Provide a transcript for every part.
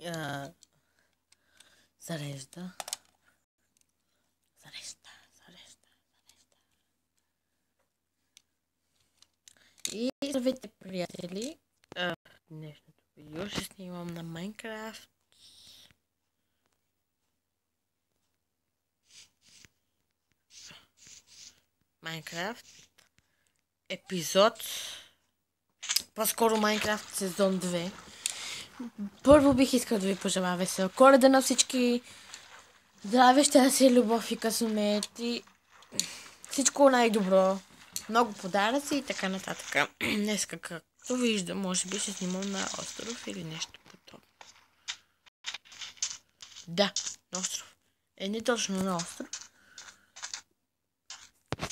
а, зарежда. Зарежда. И здравейте, приятели! Днешното видео ще снимам на Майнкрафт. Майнкрафт епизод, по-скоро Майнкрафт сезон 2. Първо бих искал да ви пожелая весела Коледа на всички. Здраве, щастие, любов и късмет и всичко най-добро. Много подаръци и така нататък. Днес, както виждам, може би ще снимам на остров или нещо подобно. Да, на остров. Не точно на остров.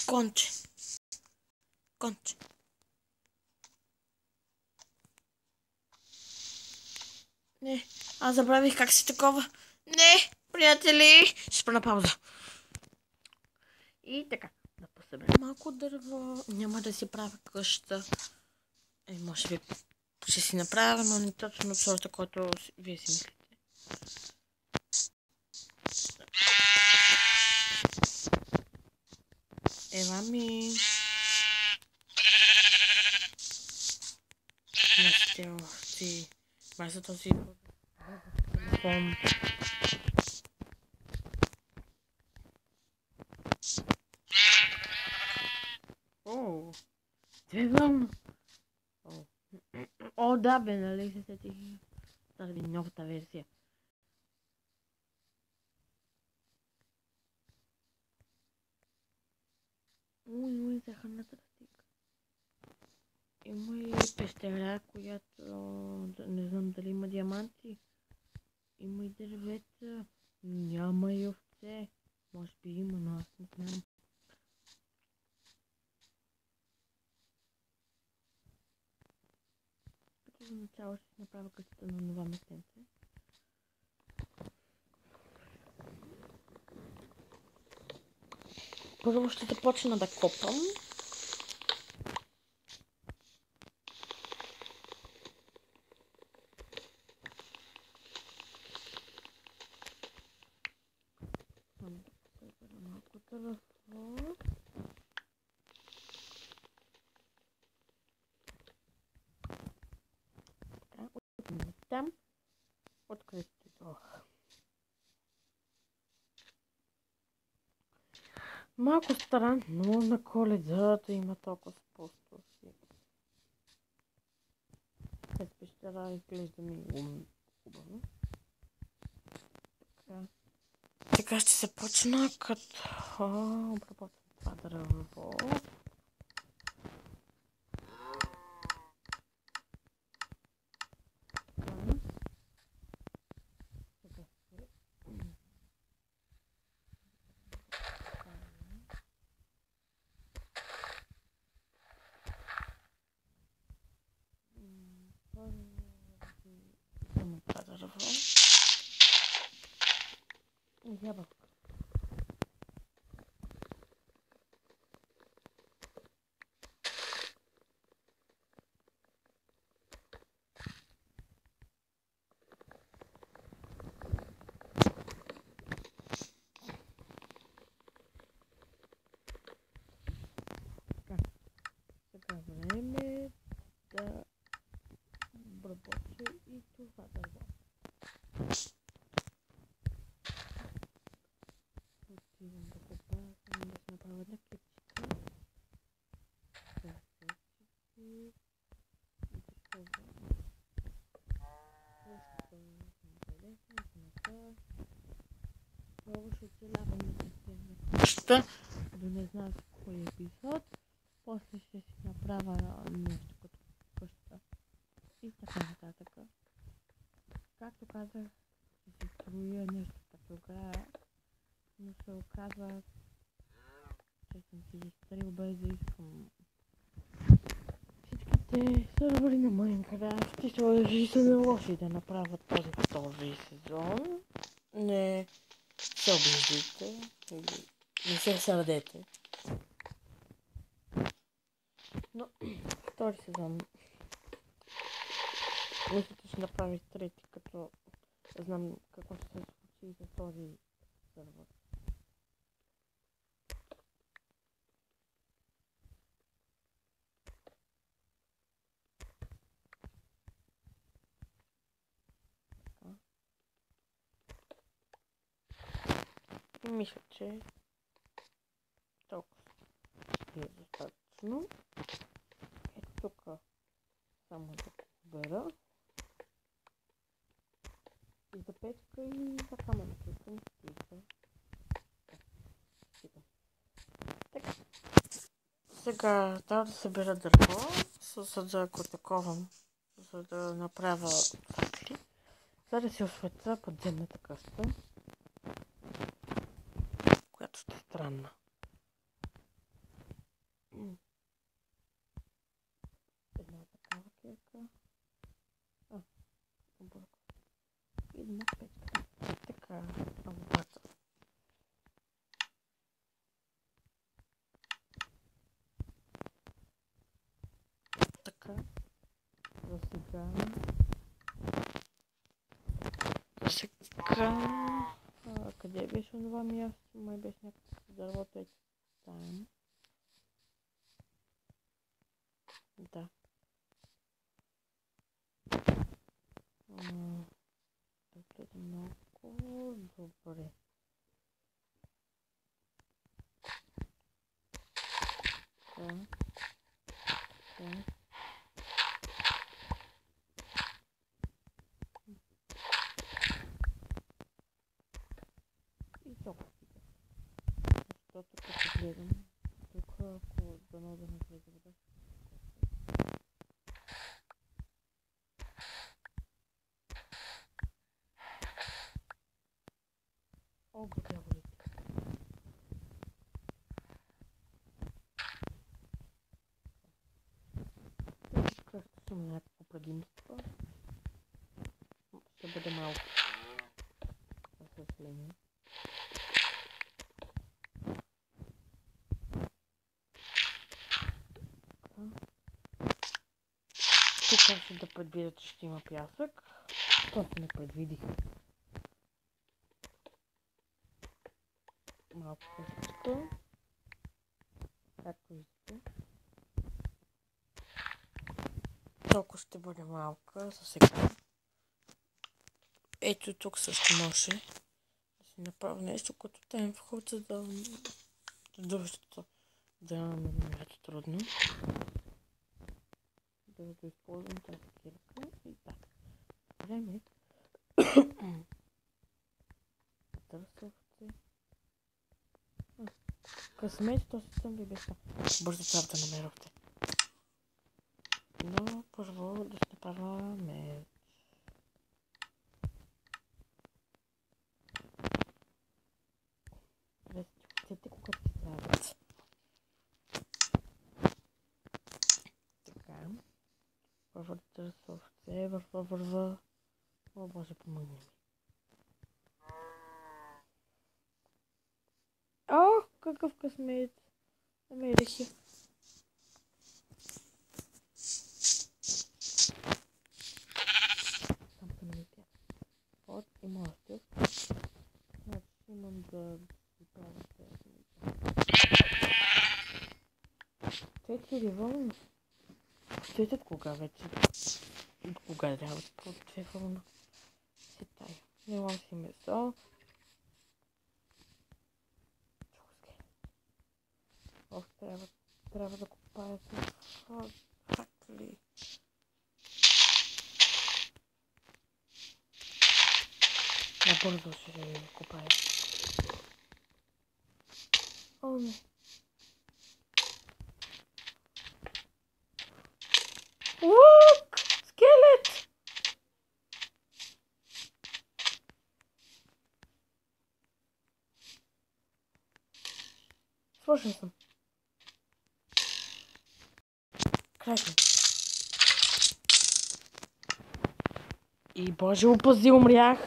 Конче. Не, аз забравих как си такова. Не, приятели, ще спра на пауза. И така, да посъберем малко дърво. Няма да си правя къща. Може би ще си направя, но не точно от сорта, който вие си мислите. Ева ми. Настил си. База този телефон. О, телефон. О, да бе, нали се сетих. Тази новата версия. Ой, захарната стика. Има и пещера, която не знам дали има диаманти. Има и дървета. Няма и овце. Може би има, но аз не знам. Като за начало ще направя къщата на това местенце. Първо ще започна да копам. Малко дърво. Там открито дойдох. Малко странно на Коледа да има толкова пустоти. След пещера изглежда ми хубаво. Сега ще се почна като обработвам това дърво. Ябълка. Сега време да обработя и това дърво. Отивам да копая, само да се направя една кепчика. И това. Много ще оцелявам на къща, да не знам в кой епизод. После ще си направя нещо като къща и така нататък. Както казах, ще си строя нещо като град, но се оказва, че съм си изтрил без да искам всичките сървъри на Майнкрафт и се наложи да направят този сезон. Не се обиждайте или не се сърдете. Но втори сезон мисля, че ще направи трети, като знам какво ще се случи с този сервер. И мисля, че толкова е достатъчно. Ето тук само да побера. И за печка и за камъната. Така. Сега трябва да събера дърво, за да го таковам, за да направя факли, за да си осветя подземната къща, която ще е странна. Една такава кирка. И една печка. Така, лампата. Така. За сега. Къде беше това място? Май беше някакво дървото е там. Да. Това е много добре. И толкова. Защото като гледам, тук ако дано да не влезе вода. О, дяволите. Тук ще има някакво предимство. Ще бъде малко. За съжаление. Тук ще да предвидя, че ще има пясък. Просто не предвидих. Малко къщичка. Както виждате. Толкова ще бъде малка за сега. Ето тук също може да си направя нещо, като там вход, за да държата да ме намерят трудно. Да го използвам тази кирка и така. Време. Търсовци. Късмет, то съм ви беше. Бързо трябва да намерахте. Но първо да се направя меч. Разчетите, когато се правят. Така. Първо да търся овце, върва. О, Боже, помогни ми. О, какъв късмет. Намерих я. Само се намитя. Вот, има още. Значи имам да си правя тези. 4 вълна. Стоите кога вече? Кога трябва по 2 вълна? Си тая. Вземам си месо. Ох, трябва да купая факли. Набързо ще купая. О, не. Лук! Скелет! Свършен съм. Край. И Боже, опази, умрях.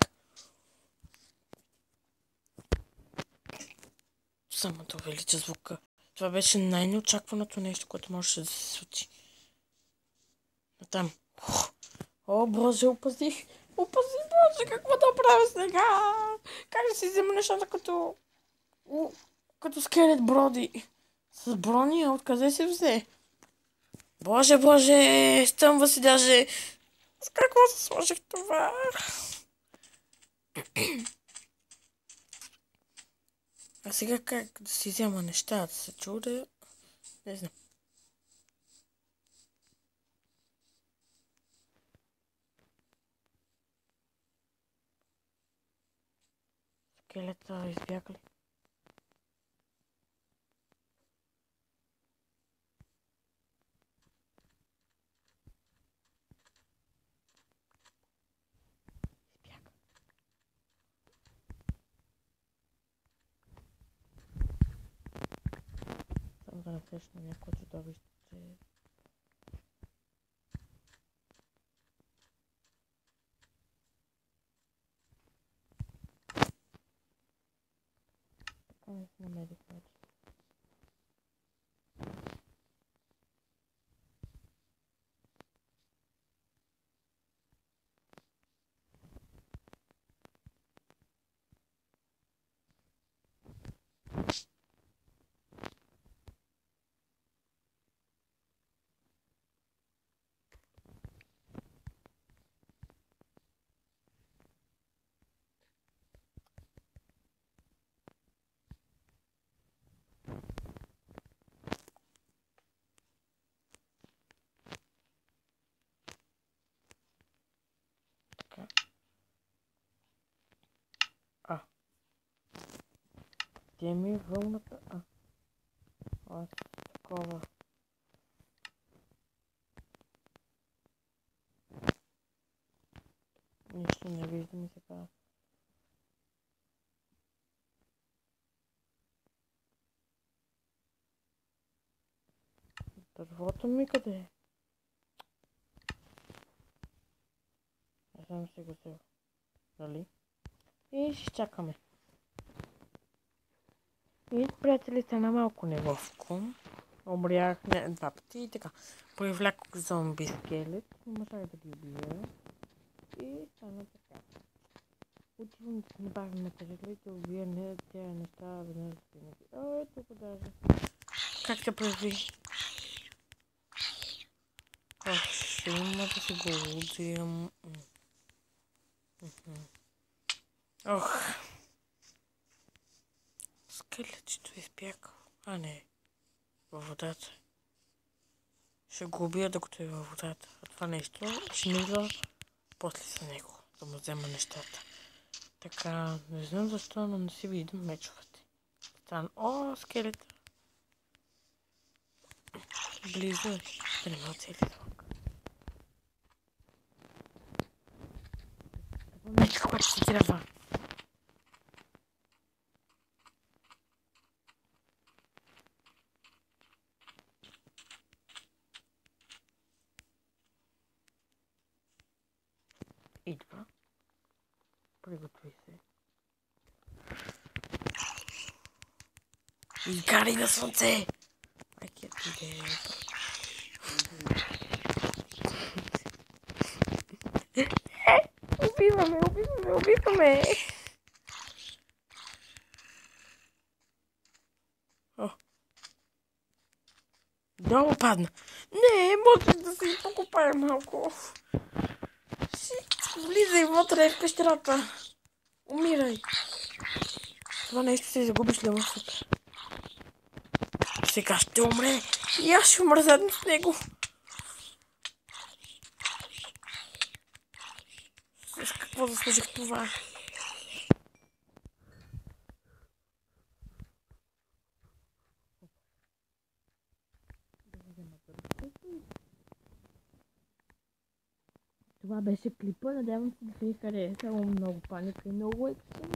Само да увелича звука. Това беше най-неочакваното нещо, което можеше да се случи. Натам. О, Боже, опазих. Опази, Боже, какво да правя сега? Как да си взема нещата като скелет Броди? С брони, откъде се взе? Боже, стъмва си даже. С какво се сложих това? А сега как да си взема нещата? Се чудя. Не знам. Скелета избяга ли? Избяга. Само да насрещна някой чудовище. Така не се намерих вече. Где ми е вълната? Аз такова. Нищо не виждам и сега. Дървото ми къде е? Аз съм си го взел. Нали? И ще чакаме. И приятелите на малко неловко. Умрях два пъти и така. Привлякох зомби скелет. Не можах да ги убия. И стана така. Отивам да се набавим материали, да убия тези неща веднъж за винаги. Ето го даже. Как се прави? Ще има да се го лудим. Ох. Скелетчето е избягал. А не. Във водата. Ще го убия докато е във водата. А това нещо ще мисля после за него. Да му взема нещата. Така, не знам защо, но не си виждам мечовете. О, скелета. Близо е. Да не ме оцели звук. Нещо, което ти трябва. Идва. Приготви се. Изгарай на слънце! Майкият иде. Убиваме! Долу падна. Не, може да си покопая малко. Влизай вътре в пещерата. Умирай. Това нещо се загубиш ли в супер. Сега ще умре. И аз ще умра заедно с него. С какво заслужих това? Това беше клипа. Надявам се да ви хареса. Много паника и много екшен.